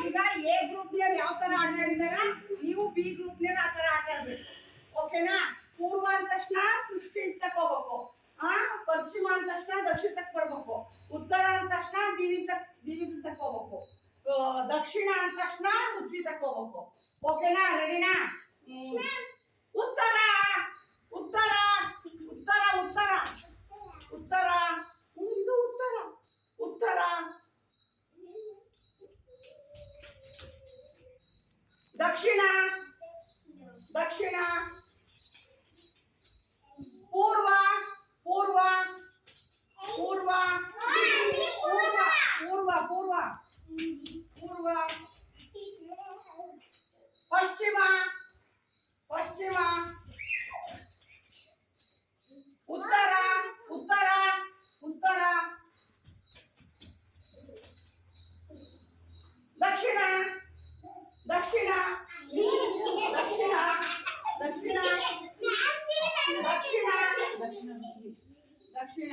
ಈಗ A group ನಲ್ಲಿ ಯಾವ ತರ ಆಟ ಆಡಿದಾರ, ನೀವು ಬಿ ಗ್ರೂಪ್ ನಲ್ಲಿ ಆ ತರ ಆಟ ಆಡ್ಬೇಕು. ಓಕೆನಾ? ಪೂರ್ವ ಅಂದ ತಕ್ಷಣ ಸೃಷ್ಟಿ ತಕೋಬೇಕು, ಪಶ್ಚಿಮ ಅಂದ ತಕ್ಷಣ ದಕ್ಷಿಣಕ್ಕೆ ಬರ್ಬೇಕು, ಉತ್ತರ ಅಂದ ತಕ್ಷಣ ದಿವಿ ತಕೋಬೇಕು, ದಕ್ಷಿಣ ಅಂದ ತಕ್ಷಣ ಉತ್ವಿ ತಕೋಬೇಕು. ಓಕೆನಾ? ರೆಡಿನಾ? ಉತ್ತರ ಉತ್ತರ ಉತ್ತರ ಉತ್ತರ ಉತ್ತರ ಇದು ಉತ್ತರ ಉತ್ತರ. ದಕ್ಷಿಣ ದಕ್ಷಿಣ. ಪೂರ್ವ ಪೂರ್ವ ಪೂರ್ವ ಪೂರ್ವ ಪೂರ್ವ ಪೂರ್ವ ಪೂರ್ವ. ಪಶ್ಚಿಮ ಪಶ್ಚಿಮ. ಉತ್ತರ ಉತ್ತರ ಉತ್ತರ. ದಕ್ಷಿಣ ದಕ್ಷಿಣ ದಕ್ಷಿಣ ದಕ್ಷಿಣ ದಕ್ಷಿಣ ದಕ್ಷಿಣ ದಕ್ಷಿಣ.